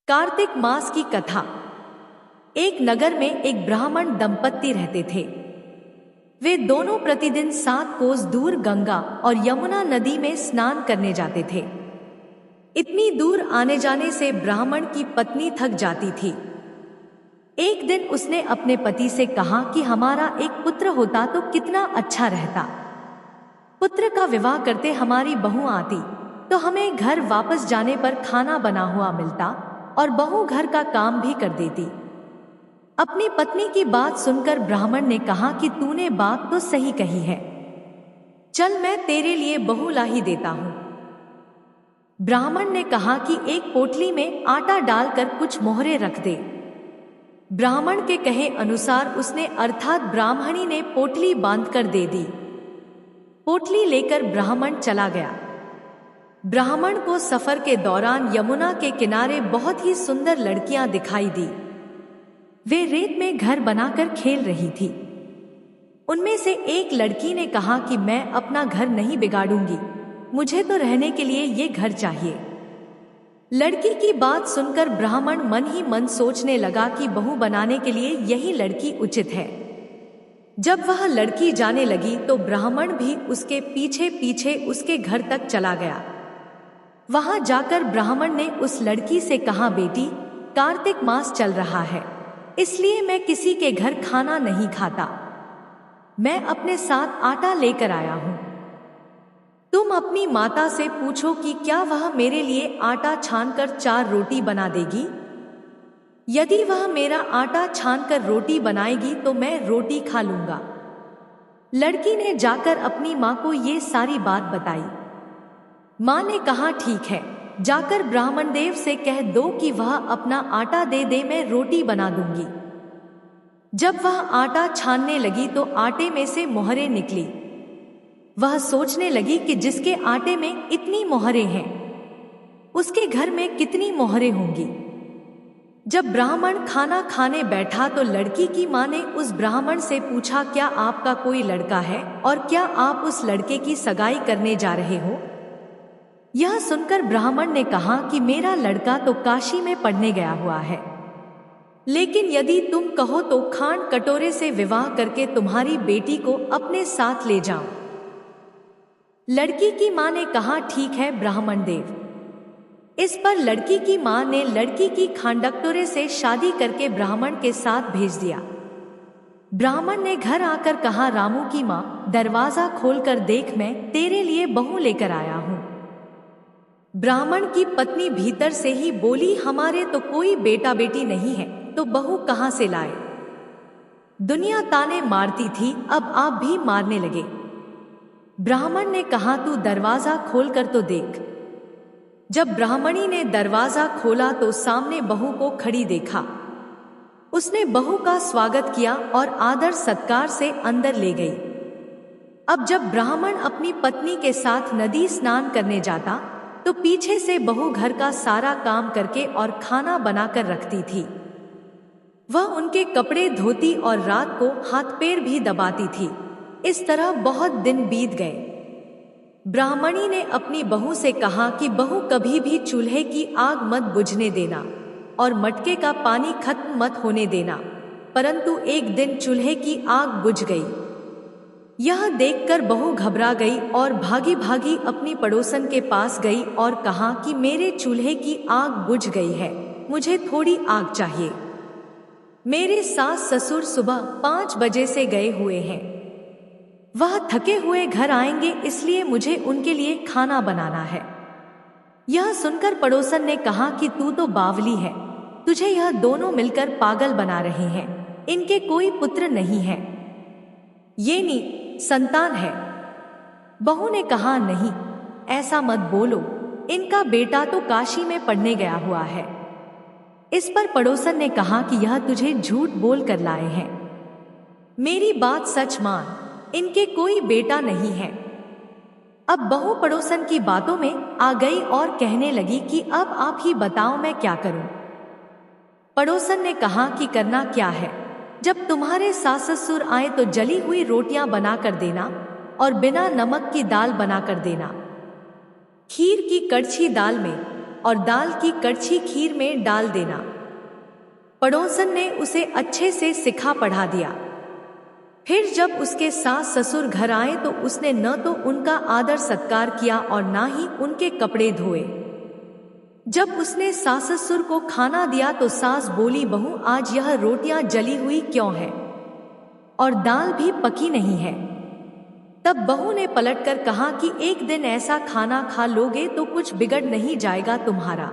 कार्तिक मास की कथा। एक नगर में एक ब्राह्मण दंपत्ति रहते थे। वे दोनों प्रतिदिन 7 कोस दूर गंगा और यमुना नदी में स्नान करने जाते थे। इतनी दूर आने जाने से ब्राह्मण की पत्नी थक जाती थी। एक दिन उसने अपने पति से कहा कि हमारा एक पुत्र होता तो कितना अच्छा रहता। पुत्र का विवाह करते हमारी बहू आती तो हमें घर वापस जाने पर खाना बना हुआ मिलता और बहू घर का काम भी कर देती। अपनी पत्नी की बात सुनकर ब्राह्मण ने कहा कि तूने बात तो सही कही है, चल मैं तेरे लिए बहू ला ही देता हूं। ब्राह्मण ने कहा कि एक पोटली में आटा डालकर कुछ मोहरे रख दे। ब्राह्मण के कहे अनुसार उसने अर्थात ब्राह्मणी ने पोटली बांधकर दे दी। पोटली लेकर ब्राह्मण चला गया। ब्राह्मण को सफर के दौरान यमुना के किनारे बहुत ही सुंदर लड़कियां दिखाई दी। वे रेत में घर बनाकर खेल रही थी। उनमें से एक लड़की ने कहा कि मैं अपना घर नहीं बिगाड़ूंगी, मुझे तो रहने के लिए ये घर चाहिए। लड़की की बात सुनकर ब्राह्मण मन ही मन सोचने लगा कि बहू बनाने के लिए यही लड़की उचित है। जब वह लड़की जाने लगी तो ब्राह्मण भी उसके पीछे पीछे उसके घर तक चला गया। वहां जाकर ब्राह्मण ने उस लड़की से कहा, बेटी, कार्तिक मास चल रहा है, इसलिए मैं किसी के घर खाना नहीं खाता। मैं अपने साथ आटा लेकर आया हूं। तुम अपनी माता से पूछो कि क्या वह मेरे लिए आटा छानकर 4 रोटी बना देगी। यदि वह मेरा आटा छानकर रोटी बनाएगी तो मैं रोटी खा लूंगा। लड़की ने जाकर अपनी माँ को ये सारी बात बताई। माँ ने कहा, ठीक है, जाकर ब्राह्मण देव से कह दो कि वह अपना आटा दे दे, मैं रोटी बना दूंगी। जब वह आटा छानने लगी तो आटे में से मोहरें निकली। वह सोचने लगी कि जिसके आटे में इतनी मोहरें हैं, उसके घर में कितनी मोहरें होंगी। जब ब्राह्मण खाना खाने बैठा तो लड़की की माँ ने उस ब्राह्मण से पूछा, क्या आपका कोई लड़का है और क्या आप उस लड़के की सगाई करने जा रहे हो। यह सुनकर ब्राह्मण ने कहा कि मेरा लड़का तो काशी में पढ़ने गया हुआ है, लेकिन यदि तुम कहो तो खांड कटोरे से विवाह करके तुम्हारी बेटी को अपने साथ ले जाऊं। लड़की की माँ ने कहा, ठीक है ब्राह्मण देव। इस पर लड़की की माँ ने लड़की की खांडकटोरे से शादी करके ब्राह्मण के साथ भेज दिया। ब्राह्मण ने घर आकर कहा, रामू की माँ, दरवाजा खोलकर देख, मैं तेरे लिए बहू लेकर आया हूं। ब्राह्मण की पत्नी भीतर से ही बोली, हमारे तो कोई बेटा बेटी नहीं है, तो बहू कहां से लाए। दुनिया ताने मारती थी, अब आप भी मारने लगे। ब्राह्मण ने कहा, तू दरवाजा खोलकर तो देख। जब ब्राह्मणी ने दरवाजा खोला तो सामने बहू को खड़ी देखा। उसने बहू का स्वागत किया और आदर सत्कार से अंदर ले गई। अब जब ब्राह्मण अपनी पत्नी के साथ नदी स्नान करने जाता तो पीछे से बहू घर का सारा काम करके और खाना बनाकर रखती थी। वह उनके कपड़े धोती और रात को हाथ पैर भी दबाती थी। इस तरह बहुत दिन बीत गए। ब्राह्मणी ने अपनी बहू से कहा कि बहू, कभी भी चूल्हे की आग मत बुझने देना और मटके का पानी खत्म मत होने देना। परंतु एक दिन चूल्हे की आग बुझ गई। यह देखकर बहू घबरा गई और भागी भागी अपनी पड़ोसन के पास गई और कहा कि मेरे चूल्हे की आग बुझ गई है, मुझे थोड़ी आग चाहिए। मेरे सास ससुर सुबह 5 बजे से गए हुए हैं। वह थके हुए घर आएंगे, इसलिए मुझे उनके लिए खाना बनाना है। यह सुनकर पड़ोसन ने कहा कि तू तो बावली है, तुझे यह दोनों मिलकर पागल बना रहे हैं। इनके कोई पुत्र नहीं है, ये संतान है। बहू ने कहा, नहीं, ऐसा मत बोलो, इनका बेटा तो काशी में पढ़ने गया हुआ है। इस पर पड़ोसन ने कहा कि यह तुझे झूठ बोल कर लाए हैं, मेरी बात सच मान, इनके कोई बेटा नहीं है। अब बहू पड़ोसन की बातों में आ गई और कहने लगी कि अब आप ही बताओ मैं क्या करूं। पड़ोसन ने कहा कि करना क्या है, जब तुम्हारे सास ससुर आए तो जली हुई रोटियां बना कर देना और बिना नमक की दाल बना कर देना। खीर की कड़छी दाल में और दाल की कड़छी खीर में डाल देना। पड़ोसन ने उसे अच्छे से सिखा पढ़ा दिया। फिर जब उसके सास ससुर घर आए तो उसने न तो उनका आदर सत्कार किया और ना ही उनके कपड़े धोए। जब उसने सास ससुर को खाना दिया तो सास बोली, बहू आज यह रोटियां जली हुई क्यों है और दाल भी पकी नहीं है। तब बहू ने पलटकर कहा कि एक दिन ऐसा खाना खा लोगे तो कुछ बिगड़ नहीं जाएगा तुम्हारा।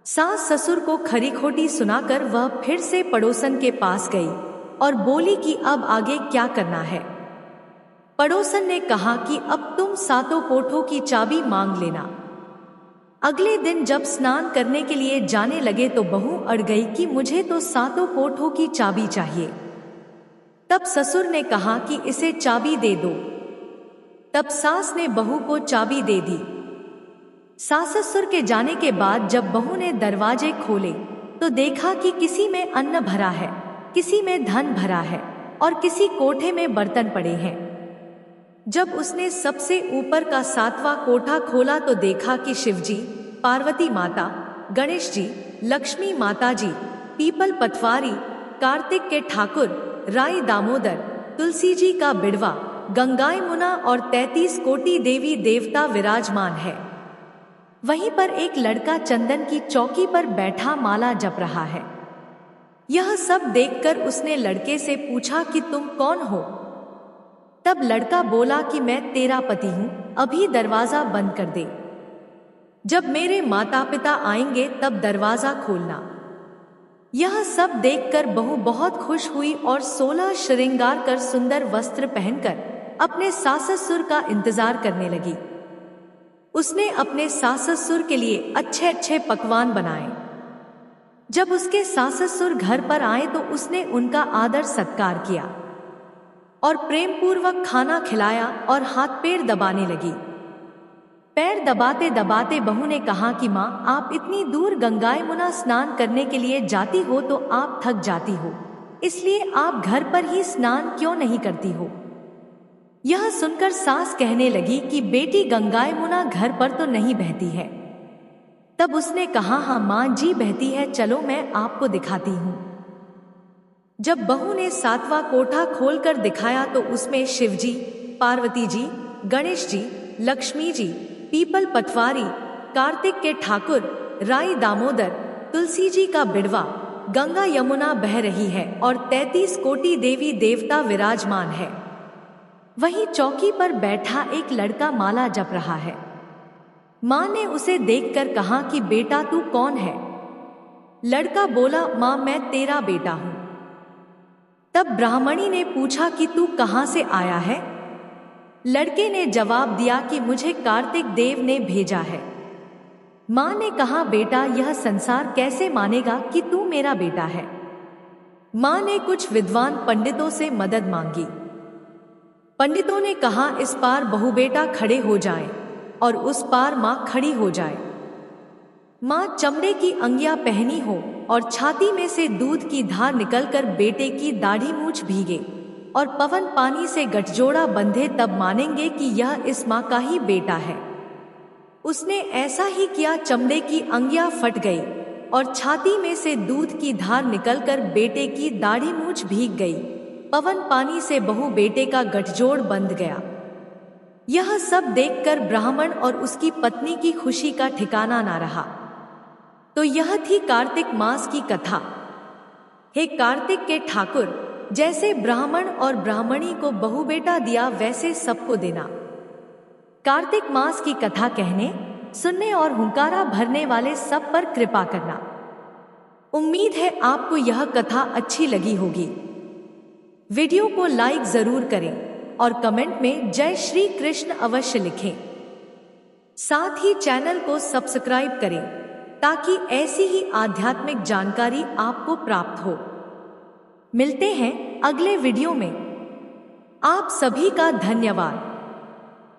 सास ससुर को खरी खोटी सुनाकर वह फिर से पड़ोसन के पास गई और बोली कि अब आगे क्या करना है। पड़ोसन ने कहा कि अब तुम सातों कोठों की चाबी मांग लेना। अगले दिन जब स्नान करने के लिए जाने लगे तो बहू अड़ गई कि मुझे तो सातों कोठों की चाबी चाहिए। तब ससुर ने कहा कि इसे चाबी दे दो। तब सास ने बहू को चाबी दे दी। सास ससुर के जाने के बाद जब बहू ने दरवाजे खोले तो देखा कि किसी में अन्न भरा है, किसी में धन भरा है और किसी कोठे में बर्तन पड़े हैं। जब उसने सबसे ऊपर का 7वां कोठा खोला तो देखा कि शिवजी, पार्वती माता, गणेश जी, लक्ष्मी माता जी, पीपल पटवारी, कार्तिक के ठाकुर, राई दामोदर, तुलसी जी का बिड़वा, गंगा यमुना और 33 कोटि देवी देवता विराजमान है। वहीं पर एक लड़का चंदन की चौकी पर बैठा माला जप रहा है। यह सब देखकर उसने लड़के से पूछा कि तुम कौन हो। तब लड़का बोला कि मैं तेरा पति हूं, अभी दरवाजा बंद कर दे। जब मेरे माता पिता आएंगे तब दरवाजा खोलना। यह सब देखकर बहू बहुत खुश हुई और 16 श्रृंगार कर सुंदर वस्त्र पहनकर अपने सास ससुर का इंतजार करने लगी। उसने अपने सास ससुर के लिए अच्छे अच्छे पकवान बनाए। जब उसके सास ससुर घर पर आए तो उसने उनका आदर सत्कार किया और प्रेम पूर्वक खाना खिलाया और हाथ पैर दबाने लगी। पैर दबाते दबाते बहू ने कहा कि माँ, आप इतनी दूर गंगा यमुना स्नान करने के लिए जाती हो तो आप थक जाती हो, इसलिए आप घर पर ही स्नान क्यों नहीं करती हो। यह सुनकर सास कहने लगी कि बेटी गंगा यमुना घर पर तो नहीं बहती है। तब उसने कहा, हाँ माँ जी बहती है, चलो मैं आपको दिखाती हूँ। जब बहू ने 7वां कोठा खोलकर दिखाया तो उसमें शिवजी, पार्वती जी, गणेश जी, लक्ष्मी जी, पीपल पटवारी, कार्तिक के ठाकुर, राई दामोदर, तुलसी जी का बिड़वा, गंगा यमुना बह रही है और 33 कोटि देवी देवता विराजमान है। वहीं चौकी पर बैठा एक लड़का माला जप रहा है। माँ ने उसे देखकर कहा कि बेटा तू कौन है। लड़का बोला, माँ मैं तेरा बेटा हूँ। तब ब्राह्मणी ने पूछा कि तू कहाँ से आया है। लड़के ने जवाब दिया कि मुझे कार्तिक देव ने भेजा है। माँ ने कहा, बेटा यह संसार कैसे मानेगा कि तू मेरा बेटा है। माँ ने कुछ विद्वान पंडितों से मदद मांगी। पंडितों ने कहा, इस पार बहू बेटा खड़े हो जाएं और उस पार माँ खड़ी हो जाए। माँ चमड़े की अंगिया पहनी हो और छाती में से दूध की धार निकलकर बेटे की दाढ़ी मूछ भीगे और पवन पानी से गठजोड़ा बंधे, तब मानेंगे कि यह इस माँ का ही बेटा है। उसने ऐसा ही किया। चमड़े की अंगिया फट गई और छाती में से दूध की धार निकलकर बेटे की दाढ़ी मूछ भीग गई। पवन पानी से बहू बेटे का गठजोड़ बंध गया। यह सब देखकर ब्राह्मण और उसकी पत्नी की खुशी का ठिकाना ना रहा। तो यह थी कार्तिक मास की कथा। हे कार्तिक के ठाकुर, जैसे ब्राह्मण और ब्राह्मणी को बहू बेटा दिया वैसे सबको देना। कार्तिक मास की कथा कहने, सुनने और हुंकारा भरने वाले सब पर कृपा करना। उम्मीद है आपको यह कथा अच्छी लगी होगी। वीडियो को लाइक जरूर करें और कमेंट में जय श्री कृष्ण अवश्य लिखें। साथ ही चैनल को सब्सक्राइब करें ताकि ऐसी ही आध्यात्मिक जानकारी आपको प्राप्त हो। मिलते हैं अगले वीडियो में। आप सभी का धन्यवाद।